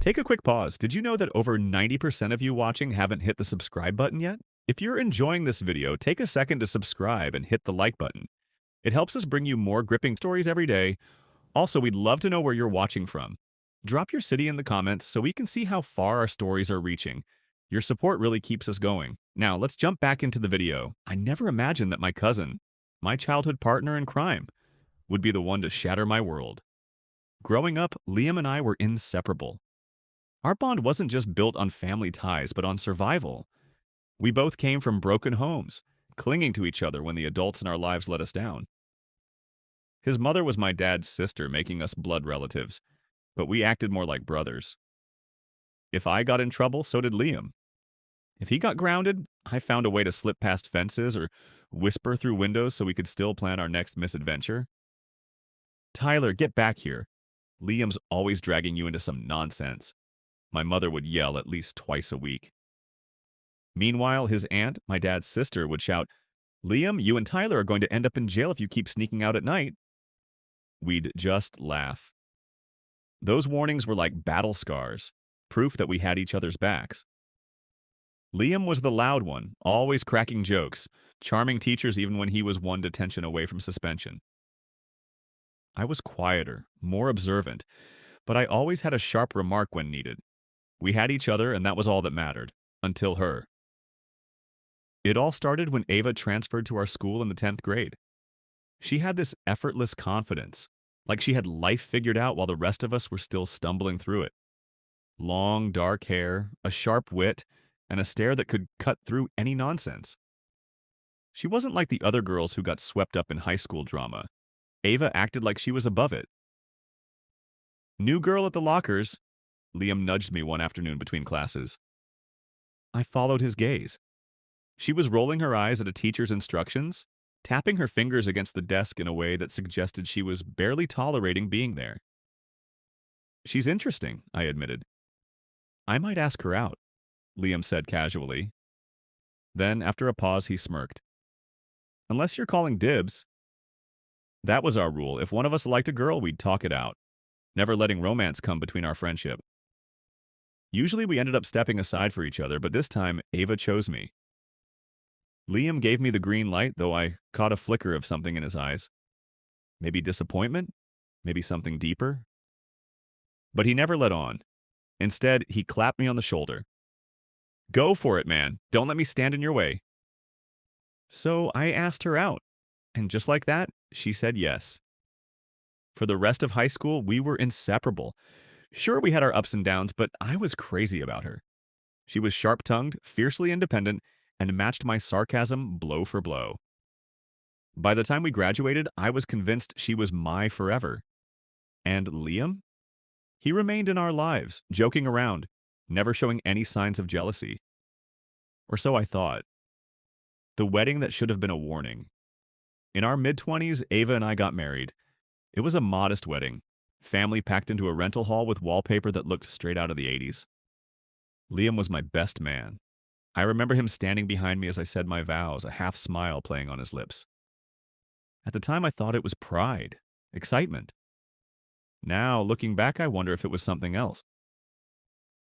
Take a quick pause. Did you know that over 90% of you watching haven't hit the subscribe button yet? If you're enjoying this video, take a second to subscribe and hit the like button. It helps us bring you more gripping stories every day. Also, we'd love to know where you're watching from. Drop your city in the comments so we can see how far our stories are reaching. Your support really keeps us going. Now, let's jump back into the video. I never imagined that my cousin, my childhood partner in crime, would be the one to shatter my world. Growing up, Liam and I were inseparable. Our bond wasn't just built on family ties, but on survival. We both came from broken homes, clinging to each other when the adults in our lives let us down. His mother was my dad's sister, making us blood relatives, but we acted more like brothers. If I got in trouble, so did Liam. If he got grounded, I found a way to slip past fences or whisper through windows so we could still plan our next misadventure. Tyler, get back here. Liam's always dragging you into some nonsense. My mother would yell at least twice a week. Meanwhile, his aunt, my dad's sister, would shout, "Liam, you and Tyler are going to end up in jail if you keep sneaking out at night." We'd just laugh. Those warnings were like battle scars, proof that we had each other's backs. Liam was the loud one, always cracking jokes, charming teachers even when he was one detention away from suspension. I was quieter, more observant, but I always had a sharp remark when needed. We had each other, and that was all that mattered, until her. It all started when Ava transferred to our school in the 10th grade. She had this effortless confidence, like she had life figured out while the rest of us were still stumbling through it. Long, dark hair, a sharp wit, and a stare that could cut through any nonsense. She wasn't like the other girls who got swept up in high school drama. Ava acted like she was above it. "New girl at the lockers," Liam nudged me one afternoon between classes. I followed his gaze. She was rolling her eyes at a teacher's instructions, tapping her fingers against the desk in a way that suggested she was barely tolerating being there. "She's interesting," I admitted. "I might ask her out," Liam said casually. Then, after a pause, he smirked. "Unless you're calling dibs." That was our rule. If one of us liked a girl, we'd talk it out, never letting romance come between our friendship. Usually we ended up stepping aside for each other, but this time Ava chose me. Liam gave me the green light, though I caught a flicker of something in his eyes. Maybe disappointment? Maybe something deeper? But he never let on. Instead, he clapped me on the shoulder. "Go for it, man. Don't let me stand in your way." So I asked her out, and just like that, she said yes. For the rest of high school, we were inseparable. Sure, we had our ups and downs, but I was crazy about her. She was sharp-tongued, fiercely independent, and matched my sarcasm blow for blow. By the time we graduated, I was convinced she was my forever. And Liam? He remained in our lives, joking around, never showing any signs of jealousy. Or so I thought. The wedding that should have been a warning. In our mid-20s, Ava and I got married. It was a modest wedding, family packed into a rental hall with wallpaper that looked straight out of the 80s. Liam was my best man. I remember him standing behind me as I said my vows, a half smile playing on his lips. At the time, I thought it was pride, excitement. Now, looking back, I wonder if it was something else.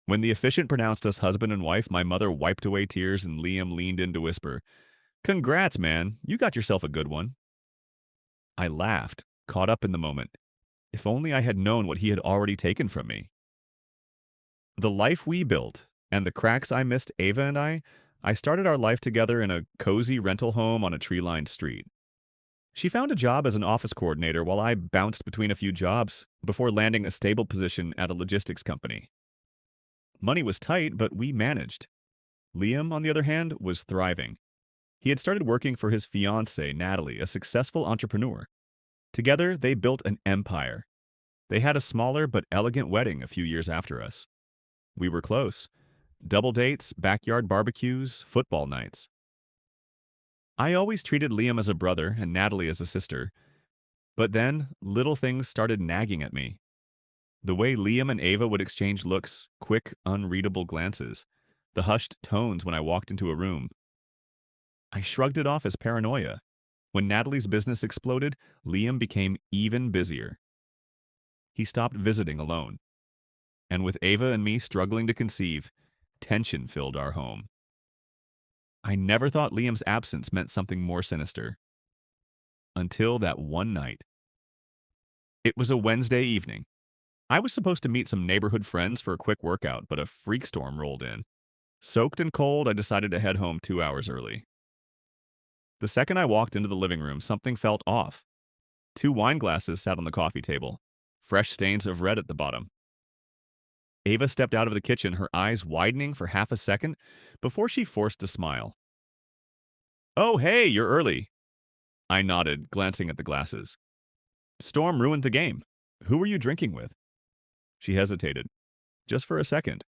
When the officiant pronounced us husband and wife, my mother wiped away tears and Liam leaned in to whisper, "Congrats, man. You got yourself a good one." I laughed, caught up in the moment. If only I had known what he had already taken from me. The life we built, and the cracks I missed Ava and I started our life together in a cozy rental home on a tree-lined street. She found a job as an office coordinator while I bounced between a few jobs before landing a stable position at a logistics company. Money was tight, but we managed. Liam, on the other hand, was thriving. He had started working for his fiancée, Natalie, a successful entrepreneur. Together, they built an empire. They had a smaller but elegant wedding a few years after us. We were close. Double dates, backyard barbecues, football nights. I always treated Liam as a brother and Natalie as a sister. But then, little things started nagging at me. The way Liam and Ava would exchange looks, quick, unreadable glances. The hushed tones when I walked into a room. I shrugged it off as paranoia. When Natalie's business exploded, Liam became even busier. He stopped visiting alone. And with Ava and me struggling to conceive, tension filled our home. I never thought Liam's absence meant something more sinister. Until that one night. It was a Wednesday evening. I was supposed to meet some neighborhood friends for a quick workout, but a freak storm rolled in. Soaked and cold, I decided to head home 2 hours early. The second I walked into the living room, something felt off. Two wine glasses sat on the coffee table, fresh stains of red at the bottom. Ava stepped out of the kitchen, her eyes widening for half a second before she forced a smile. "Oh, hey, you're early." I nodded, glancing at the glasses. "Storm ruined the game. Who were you drinking with?" She hesitated, just for a second.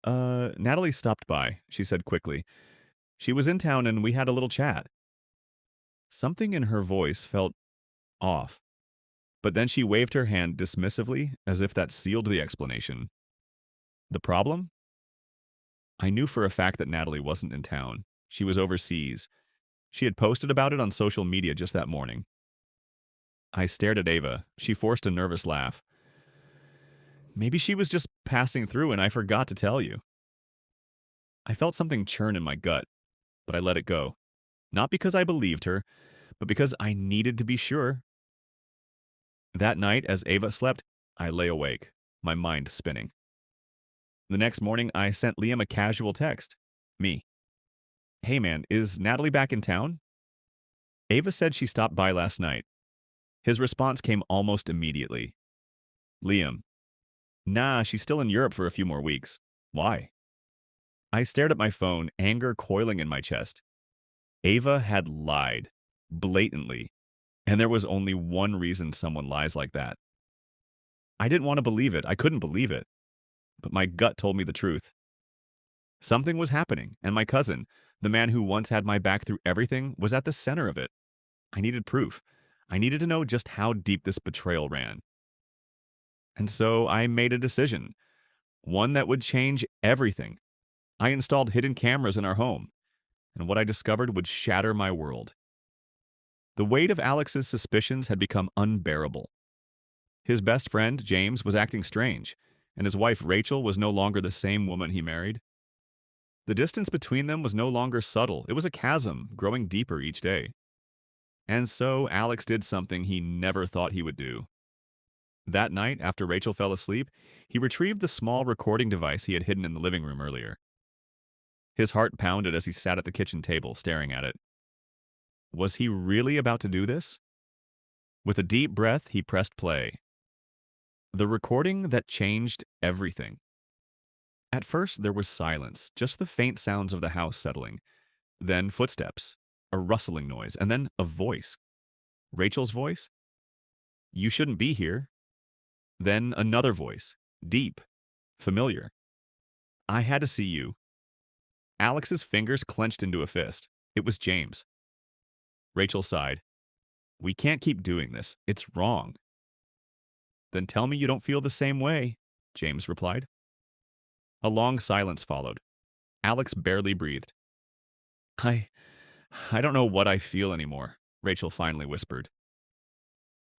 Natalie stopped by," she said quickly. "She was in town and we had a little chat." Something in her voice felt off, but then she waved her hand dismissively as if that sealed the explanation. The problem? I knew for a fact that Natalie wasn't in town. She was overseas. She had posted about it on social media just that morning. I stared at Ava. She forced a nervous laugh. "Maybe she was just passing through and I forgot to tell you." I felt something churn in my gut, but I let it go. Not because I believed her, but because I needed to be sure. That night, as Ava slept, I lay awake, my mind spinning. The next morning, I sent Liam a casual text. Me. "Hey man, is Natalie back in town?" Ava said she stopped by last night. His response came almost immediately. "Liam. Nah, she's still in Europe for a few more weeks. Why?" I stared at my phone, anger coiling in my chest. Ava had lied. Blatantly. And there was only one reason someone lies like that. I didn't want to believe it. I couldn't believe it. But my gut told me the truth. Something was happening, and my cousin, the man who once had my back through everything, was at the center of it. I needed proof. I needed to know just how deep this betrayal ran. And so I made a decision. One that would change everything. I installed hidden cameras in our home, and what I discovered would shatter my world. The weight of Alex's suspicions had become unbearable. His best friend, James, was acting strange, and his wife, Rachel, was no longer the same woman he married. The distance between them was no longer subtle. It was a chasm, growing deeper each day. And so Alex did something he never thought he would do. That night, after Rachel fell asleep, he retrieved the small recording device he had hidden in the living room earlier. His heart pounded as he sat at the kitchen table, staring at it. Was he really about to do this? With a deep breath, he pressed play. The recording that changed everything. At first, there was silence, just the faint sounds of the house settling. Then footsteps, a rustling noise, and then a voice. Rachel's voice? "You shouldn't be here." Then another voice, deep, familiar. "I had to see you." Alex's fingers clenched into a fist. It was James. Rachel sighed. "We can't keep doing this. It's wrong." "Then tell me you don't feel the same way," James replied. A long silence followed. Alex barely breathed. I don't know what I feel anymore," Rachel finally whispered.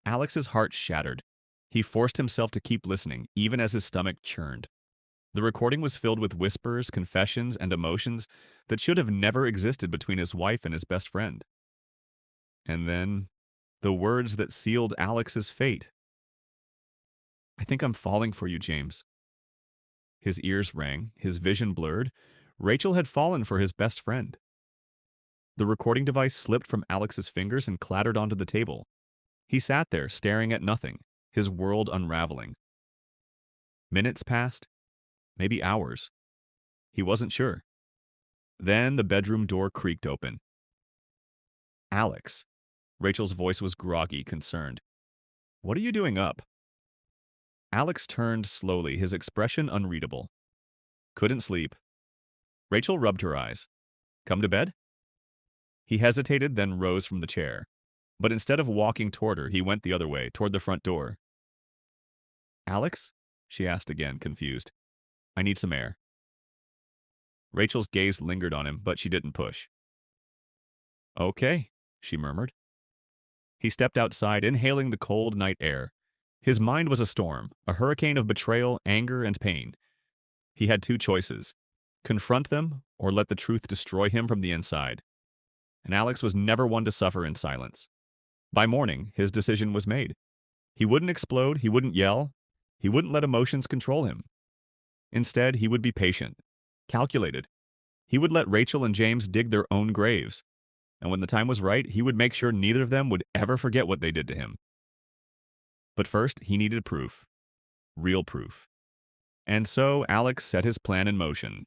Alex's heart shattered. He forced himself to keep listening, even as his stomach churned. The recording was filled with whispers, confessions, and emotions that should have never existed between his wife and his best friend. And then, the words that sealed Alex's fate. "I think I'm falling for you, James." His ears rang, his vision blurred. Rachel had fallen for his best friend. The recording device slipped from Alex's fingers and clattered onto the table. He sat there, staring at nothing, his world unraveling. Minutes passed, maybe hours. He wasn't sure. Then the bedroom door creaked open. "Alex." Rachel's voice was groggy, concerned. "What are you doing up?" Alex turned slowly, his expression unreadable. "Couldn't sleep." Rachel rubbed her eyes. "Come to bed?" He hesitated, then rose from the chair. But instead of walking toward her, he went the other way, toward the front door. "Alex?" she asked again, confused. "I need some air." Rachel's gaze lingered on him, but she didn't push. "Okay," she murmured. He stepped outside, inhaling the cold night air. His mind was a storm, a hurricane of betrayal, anger, and pain. He had two choices: confront them or let the truth destroy him from the inside. And Alex was never one to suffer in silence. By morning, his decision was made. He wouldn't explode, he wouldn't yell, he wouldn't let emotions control him. Instead, he would be patient, calculated. He would let Rachel and James dig their own graves, and when the time was right, he would make sure neither of them would ever forget what they did to him. But first, he needed proof. Real proof. And so Alex set his plan in motion.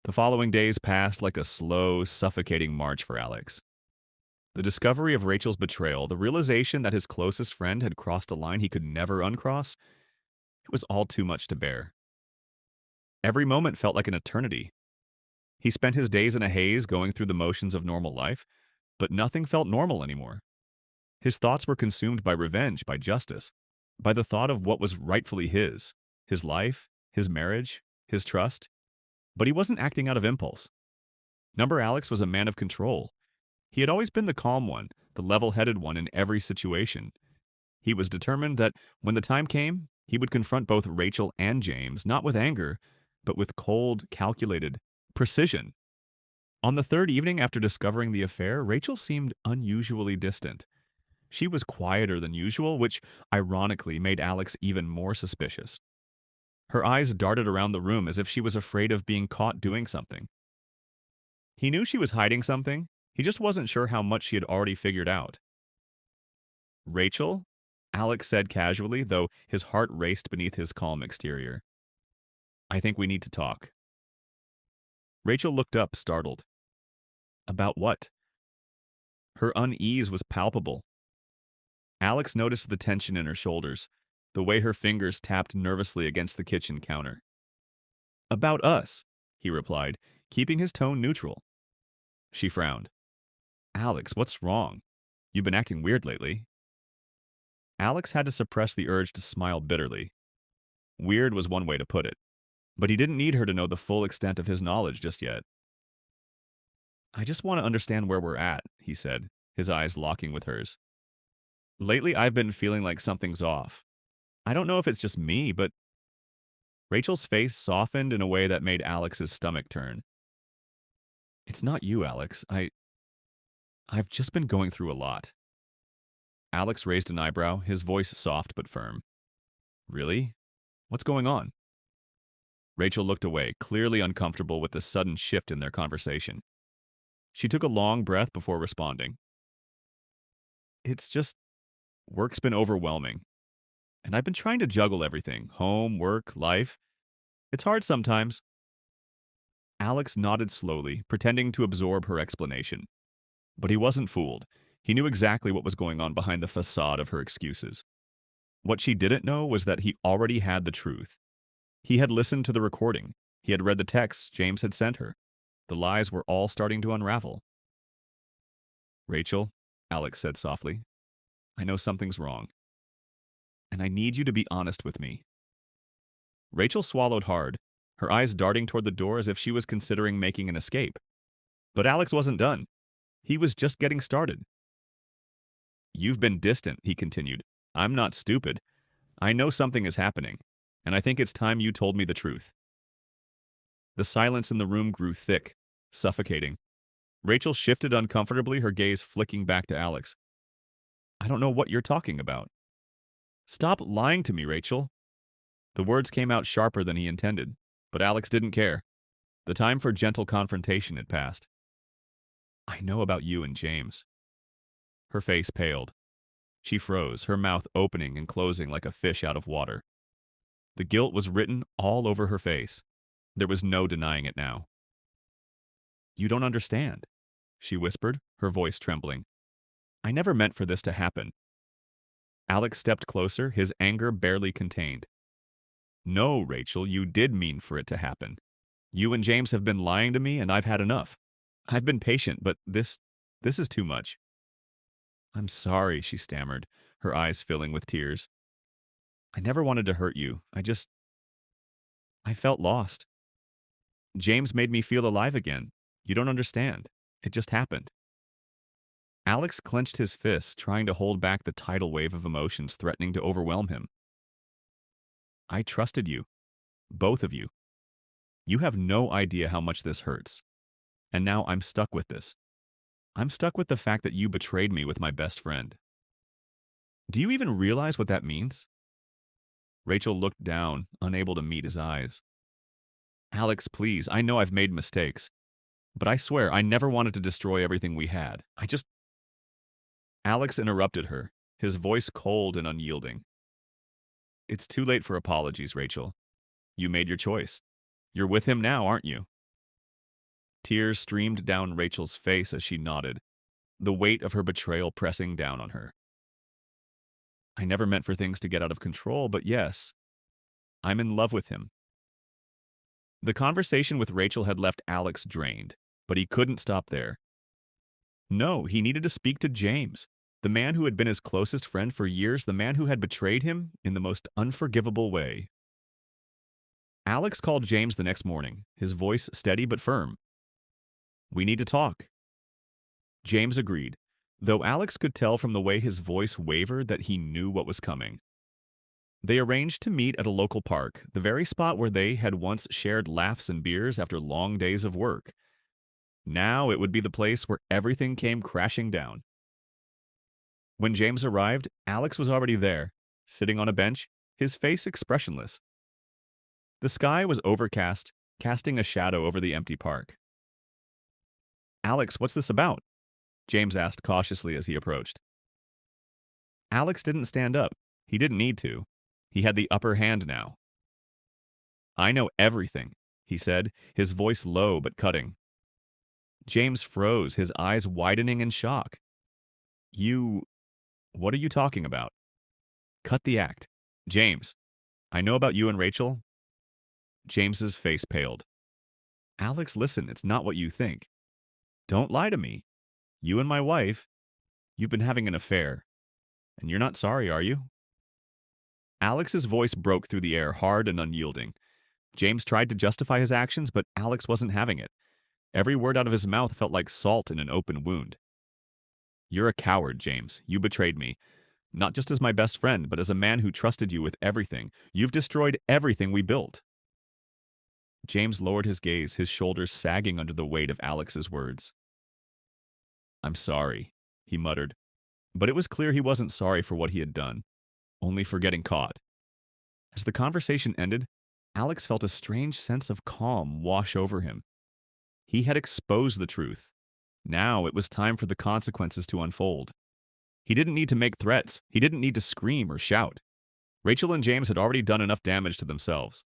The following days passed like a slow, suffocating march for Alex. The discovery of Rachel's betrayal, the realization that his closest friend had crossed a line he could never uncross, it was all too much to bear. Every moment felt like an eternity. He spent his days in a haze going through the motions of normal life, but nothing felt normal anymore. His thoughts were consumed by revenge, by justice, by the thought of what was rightfully his life, his marriage, his trust. But he wasn't acting out of impulse. Number Alex was a man of control. He had always been the calm one, the level-headed one in every situation. He was determined that when the time came, he would confront both Rachel and James, not with anger, but with cold, calculated precision. On the third evening after discovering the affair, Rachel seemed unusually distant. She was quieter than usual, which ironically made Alex even more suspicious. Her eyes darted around the room as if she was afraid of being caught doing something. He knew she was hiding something, he just wasn't sure how much she had already figured out. "Rachel?" Alex said casually, though his heart raced beneath his calm exterior. "I think we need to talk." Rachel looked up, startled. About what? Her unease was palpable. Alex noticed the tension in her shoulders, the way her fingers tapped nervously against the kitchen counter. "About us," he replied, keeping his tone neutral. She frowned. "Alex, what's wrong? You've been acting weird lately." Alex had to suppress the urge to smile bitterly. Weird was one way to put it, but he didn't need her to know the full extent of his knowledge just yet. "I just want to understand where we're at," he said, his eyes locking with hers. "Lately, I've been feeling like something's off. I don't know if it's just me, but..." Rachel's face softened in a way that made Alex's stomach turn. "It's not you, Alex. I've just been going through a lot." Alex raised an eyebrow, his voice soft but firm. "Really? What's going on?" Rachel looked away, clearly uncomfortable with the sudden shift in their conversation. She took a long breath before responding. "It's just, work's been overwhelming. And I've been trying to juggle everything, home, work, life. It's hard sometimes." Alex nodded slowly, pretending to absorb her explanation. But he wasn't fooled. He knew exactly what was going on behind the facade of her excuses. What she didn't know was that he already had the truth. He had listened to the recording. He had read the texts James had sent her. The lies were all starting to unravel. "Rachel," Alex said softly, "I know something's wrong. And I need you to be honest with me." Rachel swallowed hard, her eyes darting toward the door as if she was considering making an escape. But Alex wasn't done. He was just getting started. "You've been distant," he continued. "I'm not stupid. I know something is happening, and I think it's time you told me the truth." The silence in the room grew thick, suffocating. Rachel shifted uncomfortably, her gaze flicking back to Alex. "I don't know what you're talking about." "Stop lying to me, Rachel." The words came out sharper than he intended, but Alex didn't care. The time for gentle confrontation had passed. "I know about you and James." Her face paled. She froze, her mouth opening and closing like a fish out of water. The guilt was written all over her face. There was no denying it now. "You don't understand," she whispered, her voice trembling. "I never meant for this to happen." Alex stepped closer, his anger barely contained. "No, Rachel, you did mean for it to happen. You and James have been lying to me, and I've had enough. I've been patient, but this is too much." "I'm sorry," she stammered, her eyes filling with tears. "I never wanted to hurt you. I felt lost. James made me feel alive again. You don't understand. It just happened." Alex clenched his fists, trying to hold back the tidal wave of emotions threatening to overwhelm him. I trusted you, both of you. You have no idea how much this hurts. And now I'm stuck with this. I'm stuck with the fact that you betrayed me with my best friend. Do you even realize what that means? Rachel looked down, unable to meet his eyes. Alex, please, I know I've made mistakes, but I swear I never wanted to destroy everything we had. Alex interrupted her, his voice cold and unyielding. It's too late for apologies, Rachel. You made your choice. You're with him now, aren't you? Tears streamed down Rachel's face as she nodded, the weight of her betrayal pressing down on her. I never meant for things to get out of control, but yes, I'm in love with him. The conversation with Rachel had left Alex drained, but he couldn't stop there. No, he needed to speak to James, the man who had been his closest friend for years, the man who had betrayed him in the most unforgivable way. Alex called James the next morning, his voice steady but firm. We need to talk. James agreed, though Alex could tell from the way his voice wavered that he knew what was coming. They arranged to meet at a local park, the very spot where they had once shared laughs and beers after long days of work. Now it would be the place where everything came crashing down. When James arrived, Alex was already there, sitting on a bench, his face expressionless. The sky was overcast, casting a shadow over the empty park. Alex, what's this about? James asked cautiously as he approached. Alex didn't stand up. He didn't need to. He had the upper hand now. I know everything, he said, his voice low but cutting. James froze, his eyes widening in shock. What are you talking about? Cut the act. James, I know about you and Rachel. James's face paled. Alex, listen, it's not what you think. Don't lie to me. You and my wife, you've been having an affair. And you're not sorry, are you? Alex's voice broke through the air, hard and unyielding. James tried to justify his actions, but Alex wasn't having it. Every word out of his mouth felt like salt in an open wound. You're a coward, James. You betrayed me. Not just as my best friend, but as a man who trusted you with everything. You've destroyed everything we built. James lowered his gaze, his shoulders sagging under the weight of Alex's words. I'm sorry, he muttered. But it was clear he wasn't sorry for what he had done, only for getting caught. As the conversation ended, Alex felt a strange sense of calm wash over him. He had exposed the truth. Now it was time for the consequences to unfold. He didn't need to make threats. He didn't need to scream or shout. Rachel and James had already done enough damage to themselves.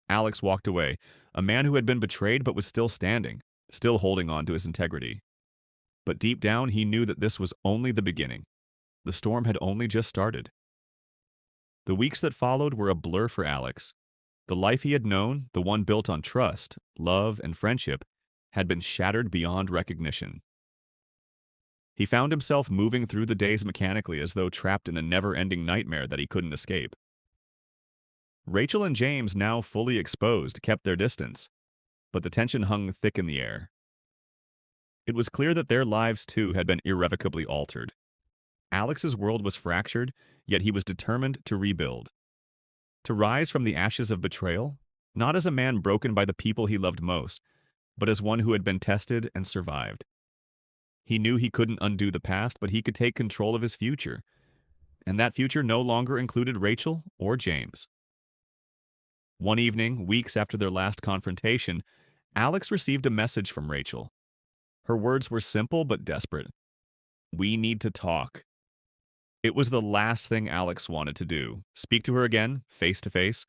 Alex walked away, a man who had been betrayed but was still standing, still holding on to his integrity. But deep down, he knew that this was only the beginning. The storm had only just started. The weeks that followed were a blur for Alex. The life he had known, the one built on trust, love, and friendship, had been shattered beyond recognition. He found himself moving through the days mechanically as though trapped in a never-ending nightmare that he couldn't escape. Rachel and James, now fully exposed, kept their distance, but the tension hung thick in the air. It was clear that their lives, too, had been irrevocably altered. Alex's world was fractured, yet he was determined to rebuild. To rise from the ashes of betrayal, not as a man broken by the people he loved most, but as one who had been tested and survived. He knew he couldn't undo the past, but he could take control of his future. And that future no longer included Rachel or James. One evening, weeks after their last confrontation, Alex received a message from Rachel. Her words were simple but desperate. We need to talk. It was the last thing Alex wanted to do, speak to her again, face to face.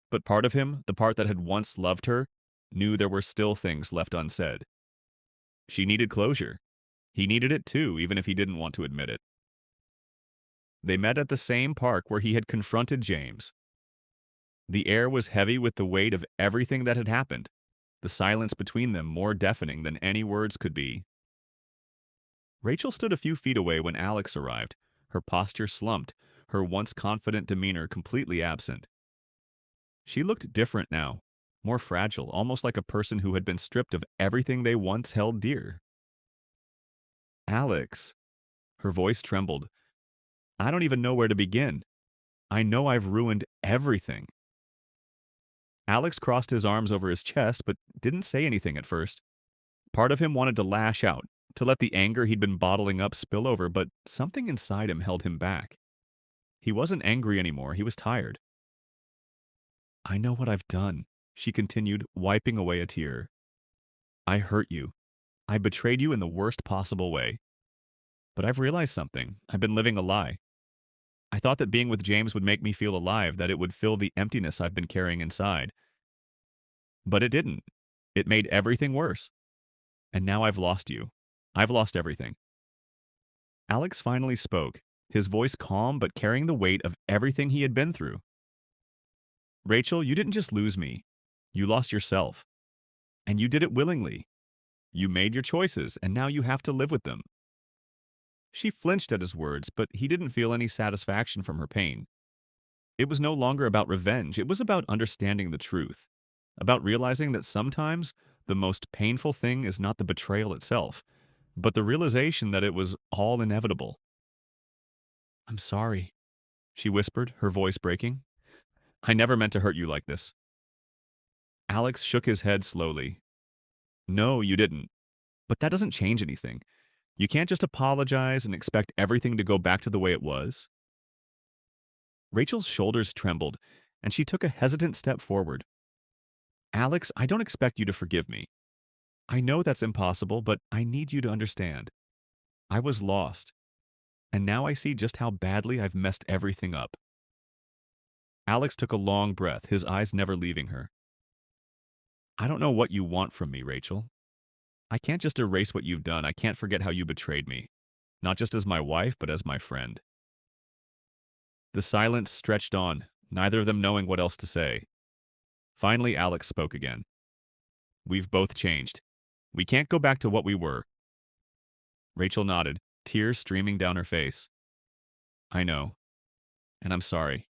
But part of him, the part that had once loved her, knew there were still things left unsaid. She needed closure. He needed it too, even if he didn't want to admit it. They met at the same park where he had confronted James. The air was heavy with the weight of everything that had happened, the silence between them more deafening than any words could be. Rachel stood a few feet away when Alex arrived, her posture slumped, her once confident demeanor completely absent. She looked different now, more fragile, almost like a person who had been stripped of everything they once held dear. Alex. Her voice trembled. I don't even know where to begin. I know I've ruined everything. Alex crossed his arms over his chest, but didn't say anything at first. Part of him wanted to lash out, to let the anger he'd been bottling up spill over, but something inside him held him back. He wasn't angry anymore, he was tired. I know what I've done, she continued, wiping away a tear. I hurt you. I betrayed you in the worst possible way. But I've realized something. I've been living a lie. I thought that being with James would make me feel alive, that it would fill the emptiness I've been carrying inside. But it didn't. It made everything worse. And now I've lost you. I've lost everything. Alex finally spoke, his voice calm but carrying the weight of everything he had been through. Rachel, you didn't just lose me. You lost yourself. And you did it willingly. You made your choices, and now you have to live with them. She flinched at his words, but he didn't feel any satisfaction from her pain. It was no longer about revenge, it was about understanding the truth, about realizing that sometimes the most painful thing is not the betrayal itself, but the realization that it was all inevitable. I'm sorry, she whispered, her voice breaking. I never meant to hurt you like this. Alex shook his head slowly. No, you didn't. But that doesn't change anything. You can't just apologize and expect everything to go back to the way it was. Rachel's shoulders trembled, and she took a hesitant step forward. Alex, I don't expect you to forgive me. I know that's impossible, but I need you to understand. I was lost, and now I see just how badly I've messed everything up. Alex took a long breath, his eyes never leaving her. I don't know what you want from me, Rachel. I can't just erase what you've done. I can't forget how you betrayed me, not just as my wife, but as my friend. The silence stretched on, neither of them knowing what else to say. Finally, Alex spoke again. We've both changed. We can't go back to what we were. Rachel nodded, tears streaming down her face. I know, and I'm sorry.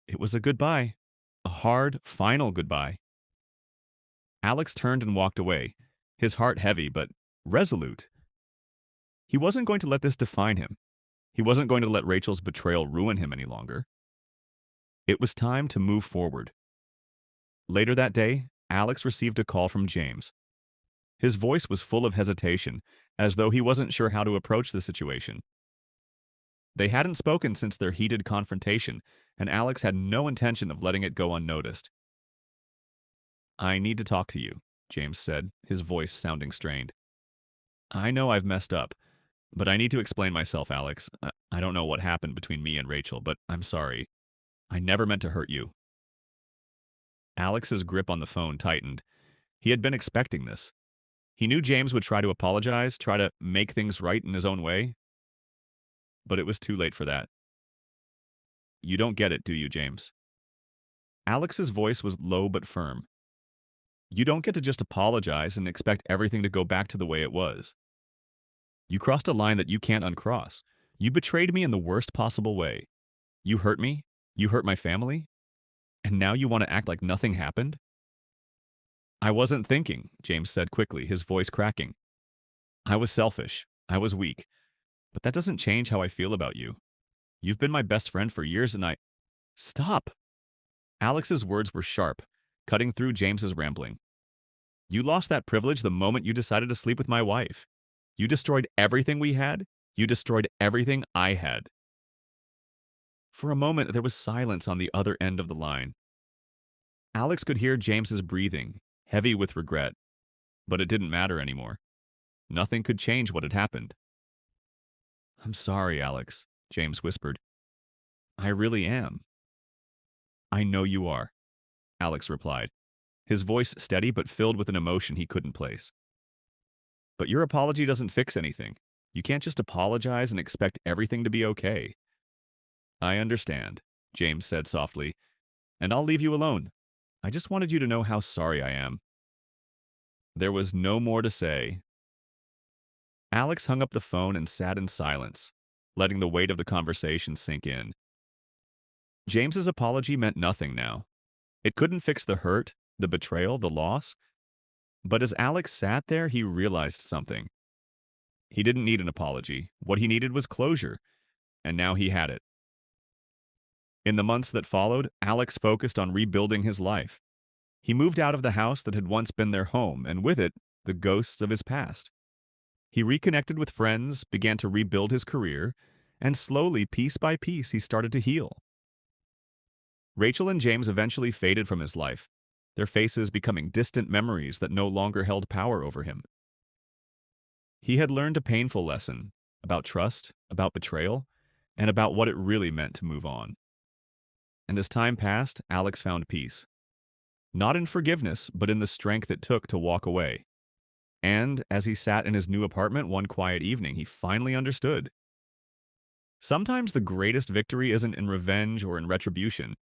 It was a goodbye, a hard, final goodbye. Alex turned and walked away, his heart heavy but resolute. He wasn't going to let this define him. He wasn't going to let Rachel's betrayal ruin him any longer. It was time to move forward. Later that day, Alex received a call from James. His voice was full of hesitation, as though he wasn't sure how to approach the situation. They hadn't spoken since their heated confrontation, and Alex had no intention of letting it go unnoticed. I need to talk to you, James said, his voice sounding strained. I know I've messed up, but I need to explain myself, Alex. I don't know what happened between me and Rachel, but I'm sorry. I never meant to hurt you. Alex's grip on the phone tightened. He had been expecting this. He knew James would try to apologize, try to make things right in his own way. But it was too late for that. You don't get it, do you, James? Alex's voice was low but firm. You don't get to just apologize and expect everything to go back to the way it was. You crossed a line that you can't uncross. You betrayed me in the worst possible way. You hurt me. You hurt my family. And now you want to act like nothing happened? I wasn't thinking, James said quickly, his voice cracking. I was selfish. I was weak. But that doesn't change how I feel about you. You've been my best friend for years and I— Stop! Alex's words were sharp, cutting through James's rambling. You lost that privilege the moment you decided to sleep with my wife. You destroyed everything we had. You destroyed everything I had. For a moment, there was silence on the other end of the line. Alex could hear James's breathing, heavy with regret, but it didn't matter anymore. Nothing could change what had happened. I'm sorry, Alex, James whispered. I really am. I know you are, Alex replied, his voice steady but filled with an emotion he couldn't place. But your apology doesn't fix anything. You can't just apologize and expect everything to be okay. I understand, James said softly, and I'll leave you alone. I just wanted you to know how sorry I am. There was no more to say. Alex hung up the phone and sat in silence, letting the weight of the conversation sink in. James's apology meant nothing now. It couldn't fix the hurt, the betrayal, the loss. But as Alex sat there, he realized something. He didn't need an apology. What he needed was closure, and now he had it. In the months that followed, Alex focused on rebuilding his life. He moved out of the house that had once been their home, and with it, the ghosts of his past. He reconnected with friends, began to rebuild his career, and slowly, piece by piece, he started to heal. Rachel and James eventually faded from his life, their faces becoming distant memories that no longer held power over him. He had learned a painful lesson about trust, about betrayal, and about what it really meant to move on. And as time passed, Alex found peace. Not in forgiveness, but in the strength it took to walk away. And as he sat in his new apartment one quiet evening, he finally understood. Sometimes the greatest victory isn't in revenge or in retribution.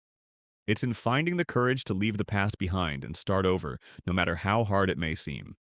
It's in finding the courage to leave the past behind and start over, no matter how hard it may seem.